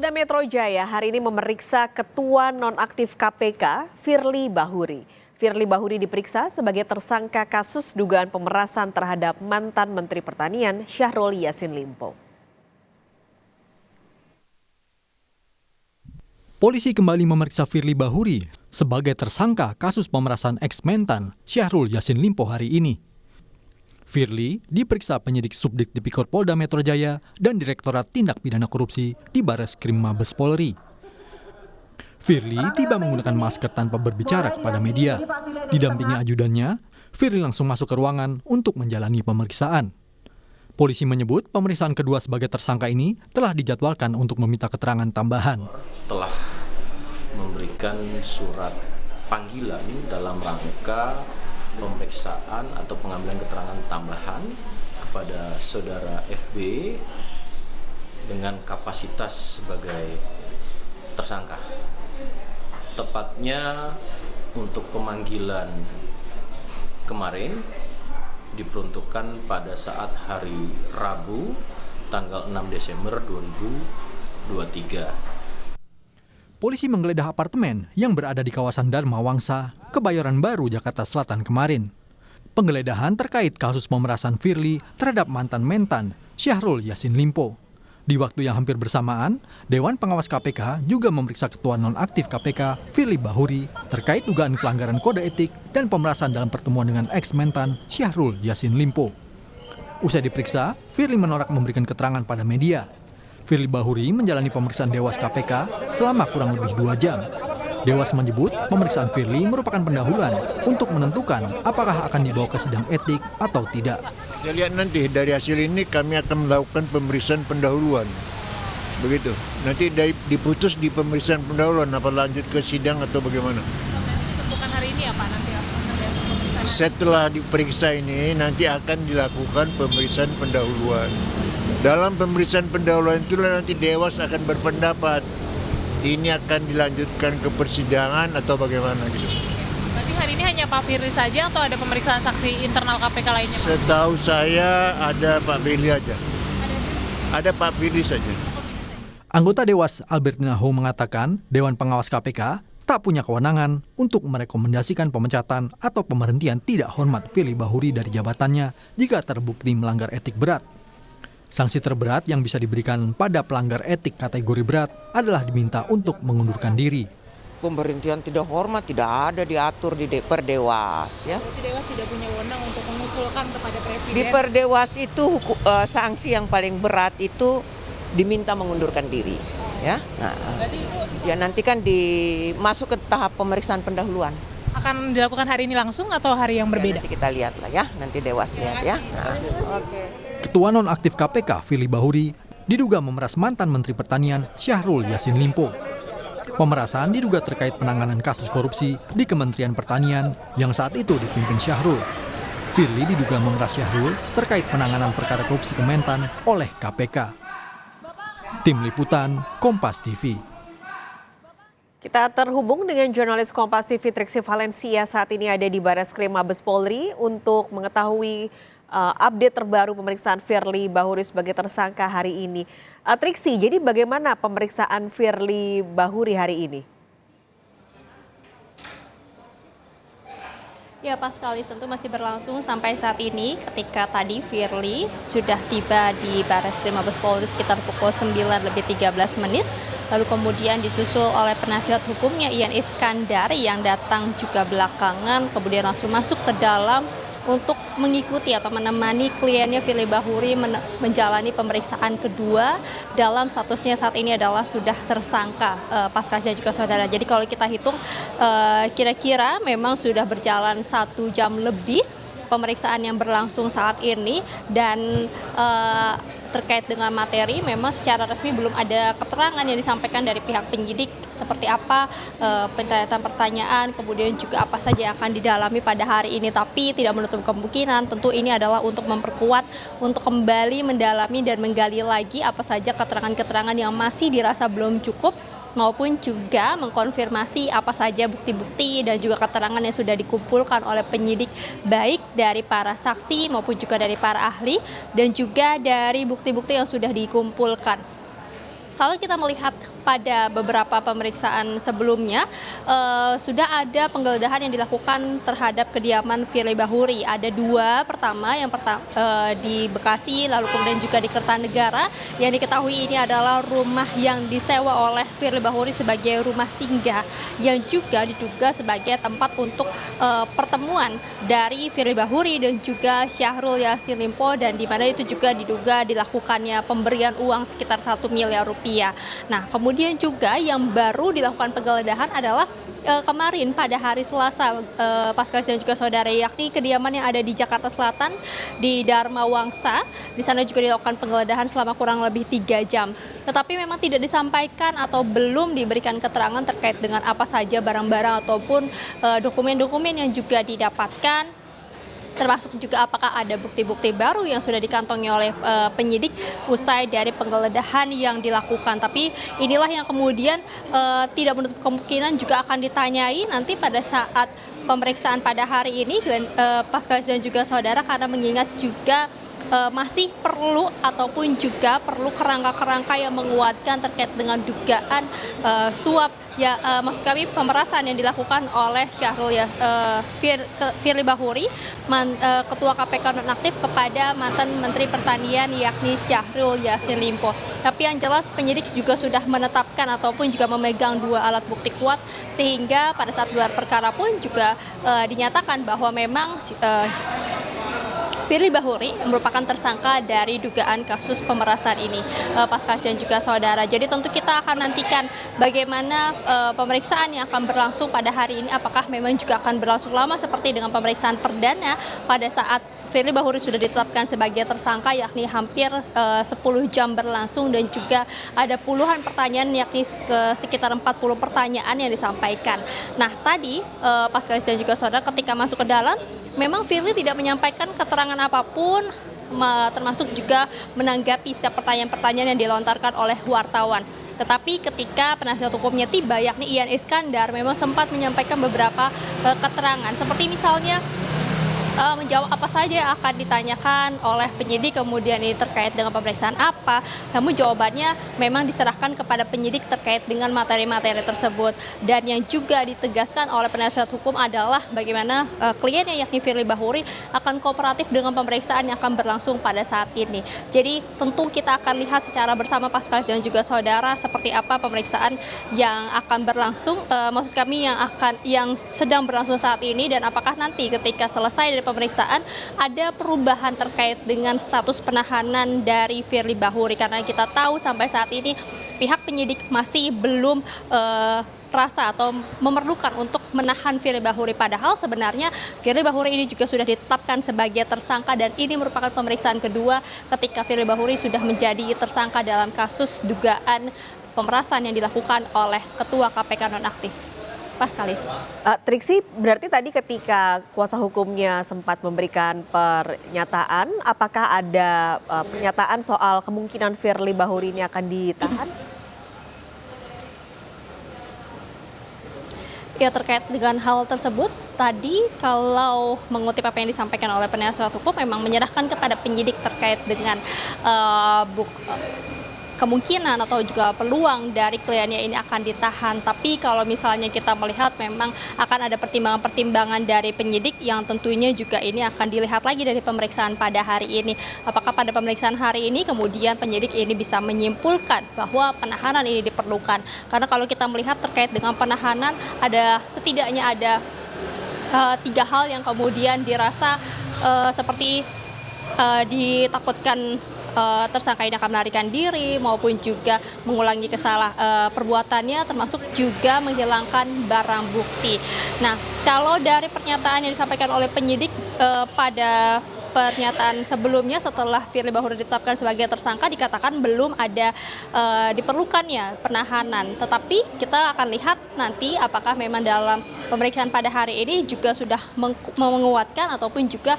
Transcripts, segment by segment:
Polda Metro Jaya hari ini memeriksa Ketua Nonaktif KPK, Firly Bahuri. Firly Bahuri diperiksa sebagai tersangka kasus dugaan pemerasan terhadap mantan Menteri Pertanian Syahrul Yassin Limpo. Polisi kembali memeriksa Firly Bahuri sebagai tersangka kasus pemerasan ex-mentan Syahrul Yassin Limpo hari ini. Firly diperiksa penyidik Subdit Tipikor Polda Metro Jaya dan Direktorat Tindak Pidana Korupsi di Bareskrim Mabes Polri. Firly tiba menggunakan masker tanpa berbicara kepada media. Didampingi ajudannya, Firly langsung masuk ke ruangan untuk menjalani pemeriksaan. Polisi menyebut pemeriksaan kedua sebagai tersangka ini telah dijadwalkan untuk meminta keterangan tambahan. Telah memberikan surat panggilan dalam rangka pemeriksaan atau pengambilan keterangan tambahan kepada saudara FB dengan kapasitas sebagai tersangka. Tepatnya untuk pemanggilan kemarin diperuntukkan pada saat hari Rabu tanggal 6 Desember 2023. Polisi menggeledah apartemen yang berada di kawasan Dharma Wangsa, Kebayoran Baru, Jakarta Selatan kemarin. Penggeledahan terkait kasus pemerasan Firly terhadap mantan mentan Syahrul Yassin Limpo. Di waktu yang hampir bersamaan, Dewan Pengawas KPK juga memeriksa Ketua Nonaktif KPK Firly Bahuri terkait dugaan pelanggaran kode etik dan pemerasan dalam pertemuan dengan ex-mentan Syahrul Yassin Limpo. Usai diperiksa, Firly menolak memberikan keterangan pada media. Firly Bahuri menjalani pemeriksaan Dewas KPK selama kurang lebih 2 jam. Dewas menyebut pemeriksaan Firly merupakan pendahuluan untuk menentukan apakah akan dibawa ke sidang etik atau tidak. Kita lihat nanti dari hasil ini kami akan melakukan pemeriksaan pendahuluan. Begitu. Nanti diputus di pemeriksaan pendahuluan apa lanjut ke sidang atau bagaimana. Nanti ditentukan hari ini apa nanti pemeriksaan? Setelah diperiksa ini nanti akan dilakukan pemeriksaan pendahuluan. Dalam pemeriksaan pendahuluan itulah nanti Dewas akan berpendapat ini akan dilanjutkan ke persidangan atau bagaimana gitu. Berarti hari ini hanya Pak Firly saja atau ada pemeriksaan saksi internal KPK lainnya, Pak? Setahu saya ada Pak Firly aja. Ada Pak Firly saja. Anggota Dewas Albertina Ho mengatakan Dewan Pengawas KPK tak punya kewenangan untuk merekomendasikan pemecatan atau pemberhentian tidak hormat Firly Bahuri dari jabatannya jika terbukti melanggar etik berat. Sanksi terberat yang bisa diberikan pada pelanggar etik kategori berat adalah diminta untuk mengundurkan diri. Pemberhentian tidak hormat tidak ada diatur di Perdewas, ya. Berarti Dewas tidak punya wewenang untuk mengusulkan kepada Presiden. Di Perdewas itu sanksi yang paling berat itu diminta mengundurkan diri, ya. Nah, Berarti itu ya nanti kan masuk ke tahap pemeriksaan pendahuluan. akan dilakukan hari ini langsung atau hari yang berbeda? Ya, nanti kita lihat lah ya, nanti Dewas lihat ya. Nah. Ketua Nonaktif KPK Firly Bahuri diduga memeras mantan Menteri Pertanian Syahrul Yassin Limpo. Pemerasan diduga terkait penanganan kasus korupsi di Kementerian Pertanian yang saat itu dipimpin Syahrul. Firly diduga memeras Syahrul terkait penanganan perkara korupsi Kementan oleh KPK. Tim Liputan Kompas TV. Kita terhubung dengan jurnalis Kompas TV Triksi Valencia saat ini ada di Bareskrim Mabes Polri untuk mengetahui update terbaru pemeriksaan Firly Bahuri sebagai tersangka hari ini. Triksi, jadi bagaimana pemeriksaan Firly Bahuri hari ini? Ya, Paskalis, tentu masih berlangsung sampai saat ini ketika tadi Firly sudah tiba di Bareskrim Mabes Polri sekitar pukul 9:13. Lalu kemudian disusul oleh penasihat hukumnya Ian Iskandar yang datang juga belakangan, kemudian langsung masuk ke dalam untuk mengikuti atau menemani kliennya Firly Bahuri menjalani pemeriksaan kedua dalam statusnya saat ini adalah sudah tersangka, Paskas dan juga saudara. Jadi kalau kita hitung kira-kira memang sudah berjalan 1 jam lebih pemeriksaan yang berlangsung saat ini dan terkait dengan materi memang secara resmi belum ada keterangan yang disampaikan dari pihak penyidik seperti apa pertanyaan kemudian juga apa saja yang akan didalami pada hari ini, tapi tidak menutup kemungkinan tentu ini adalah untuk memperkuat untuk kembali mendalami dan menggali lagi apa saja keterangan-keterangan yang masih dirasa belum cukup maupun juga mengkonfirmasi apa saja bukti-bukti dan juga keterangan yang sudah dikumpulkan oleh penyidik baik dari para saksi maupun juga dari para ahli dan juga dari bukti-bukti yang sudah dikumpulkan. Kalau kita melihat pada beberapa pemeriksaan sebelumnya, sudah ada penggeledahan yang dilakukan terhadap kediaman Firly Bahuri. Ada dua, pertama yang di Bekasi, lalu kemudian juga di Kertanegara. Yang diketahui ini adalah rumah yang disewa oleh Firly Bahuri sebagai rumah singgah, yang juga diduga sebagai tempat untuk pertemuan dari Firly Bahuri dan juga Syahrul Yassin Limpo, dan di mana itu juga diduga dilakukannya pemberian uang sekitar 1 miliar rupiah. Nah, kemudian juga yang baru dilakukan penggeledahan adalah kemarin pada hari Selasa, Paskalis dan juga saudara, yakni kediaman yang ada di Jakarta Selatan di Dharma Wangsa. Di sana juga dilakukan penggeledahan selama kurang lebih 3 jam. Tetapi memang tidak disampaikan atau belum diberikan keterangan terkait dengan apa saja barang-barang ataupun dokumen-dokumen yang juga didapatkan, termasuk juga apakah ada bukti-bukti baru yang sudah dikantongi oleh penyidik usai dari penggeledahan yang dilakukan. Tapi inilah yang kemudian tidak menutup kemungkinan juga akan ditanyai nanti pada saat pemeriksaan pada hari ini, Paskalis dan juga saudara, karena mengingat juga masih perlu ataupun juga perlu kerangka-kerangka yang menguatkan terkait dengan dugaan suap, ya maksud kami pemerasan yang dilakukan oleh Firly Bahuri, Ketua KPK nonaktif, kepada mantan Menteri Pertanian yakni Syahrul Yassin Limpo. Tapi yang jelas penyidik juga sudah menetapkan ataupun juga memegang 2 alat bukti kuat, sehingga pada saat gelar perkara pun juga dinyatakan bahwa memang Firly Bahuri merupakan tersangka dari dugaan kasus pemerasan ini, Paskalis dan juga saudara. Jadi tentu kita akan nantikan bagaimana pemeriksaan yang akan berlangsung pada hari ini, apakah memang juga akan berlangsung lama seperti dengan pemeriksaan perdana pada saat Firly Bahuri sudah ditetapkan sebagai tersangka, yakni hampir 10 jam berlangsung, dan juga ada puluhan pertanyaan, yakni sekitar 40 pertanyaan yang disampaikan. Nah, tadi Paskalis dan juga saudara ketika masuk ke dalam, memang Firly tidak menyampaikan keterangan apapun, termasuk juga menanggapi setiap pertanyaan-pertanyaan yang dilontarkan oleh wartawan. Tetapi ketika penasihat hukumnya tiba, yakni Ian Iskandar, memang sempat menyampaikan beberapa keterangan, seperti misalnya menjawab apa saja yang akan ditanyakan oleh penyidik, kemudian ini terkait dengan pemeriksaan apa, namun jawabannya memang diserahkan kepada penyidik terkait dengan materi-materi tersebut. Dan yang juga ditegaskan oleh penasihat hukum adalah bagaimana kliennya yakni Firly Bahuri akan kooperatif dengan pemeriksaan yang akan berlangsung pada saat ini. Jadi tentu kita akan lihat secara bersama Paskalis dan juga saudara seperti apa pemeriksaan yang akan berlangsung, maksud kami yang sedang berlangsung saat ini, dan apakah nanti ketika selesai dari pemeriksaan ada perubahan terkait dengan status penahanan dari Firly Bahuri, karena kita tahu sampai saat ini pihak penyidik masih belum rasa atau memerlukan untuk menahan Firly Bahuri, padahal sebenarnya Firly Bahuri ini juga sudah ditetapkan sebagai tersangka, dan ini merupakan pemeriksaan kedua ketika Firly Bahuri sudah menjadi tersangka dalam kasus dugaan pemerasan yang dilakukan oleh Ketua KPK nonaktif. Paskalis. Triksi, berarti tadi ketika kuasa hukumnya sempat memberikan pernyataan, apakah ada pernyataan soal kemungkinan Firly Bahuri ini akan ditahan? Ya, terkait dengan hal tersebut, tadi kalau mengutip apa yang disampaikan oleh penasihat hukum, memang menyerahkan kepada penyidik terkait dengan kemungkinan atau juga peluang dari kliennya ini akan ditahan. Tapi kalau misalnya kita melihat memang akan ada pertimbangan-pertimbangan dari penyidik yang tentunya juga ini akan dilihat lagi dari pemeriksaan pada hari ini. Apakah pada pemeriksaan hari ini kemudian penyidik ini bisa menyimpulkan bahwa penahanan ini diperlukan. Karena kalau kita melihat terkait dengan penahanan, setidaknya ada 3 hal yang kemudian dirasa seperti ditakutkan tersangka ini akan melarikan diri maupun juga mengulangi perbuatannya, termasuk juga menghilangkan barang bukti. Nah, kalau dari pernyataan yang disampaikan oleh penyidik pada pernyataan sebelumnya setelah Firly Bahuri ditetapkan sebagai tersangka, dikatakan belum ada diperlukannya penahanan. Tetapi kita akan lihat nanti apakah memang dalam pemeriksaan pada hari ini juga sudah menguatkan ataupun juga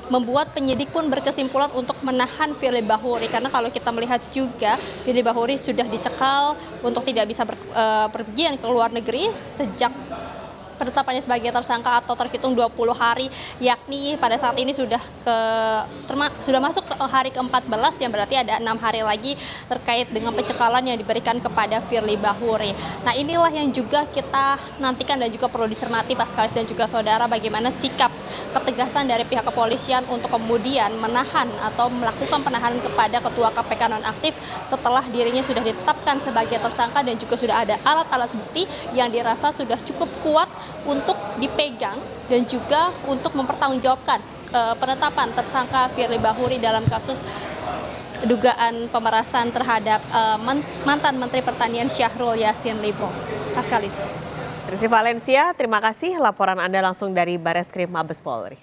membuat penyidik pun berkesimpulan untuk menahan Firly Bahuri. Karena kalau kita melihat juga Firly Bahuri sudah dicekal untuk tidak bisa berpergian ke luar negeri sejak penetapannya sebagai tersangka atau terhitung 20 hari, yakni pada saat ini sudah masuk ke hari ke-14, yang berarti ada 6 hari lagi terkait dengan pencekalan yang diberikan kepada Firly Bahuri. Nah, inilah yang juga kita nantikan dan juga perlu dicermati Paskalis dan juga saudara, bagaimana sikap ketegasan dari pihak kepolisian untuk kemudian menahan atau melakukan penahanan kepada Ketua KPK nonaktif setelah dirinya sudah ditetapkan sebagai tersangka dan juga sudah ada alat-alat bukti yang dirasa sudah cukup kuat untuk dipegang dan juga untuk mempertanggungjawabkan penetapan tersangka Firly Bahuri dalam kasus dugaan pemerasan terhadap mantan Menteri Pertanian Syahrul Yassin Limpo. Paskalis. Triksi Valencia, terima kasih laporan Anda langsung dari Bareskrim Mabes Polri.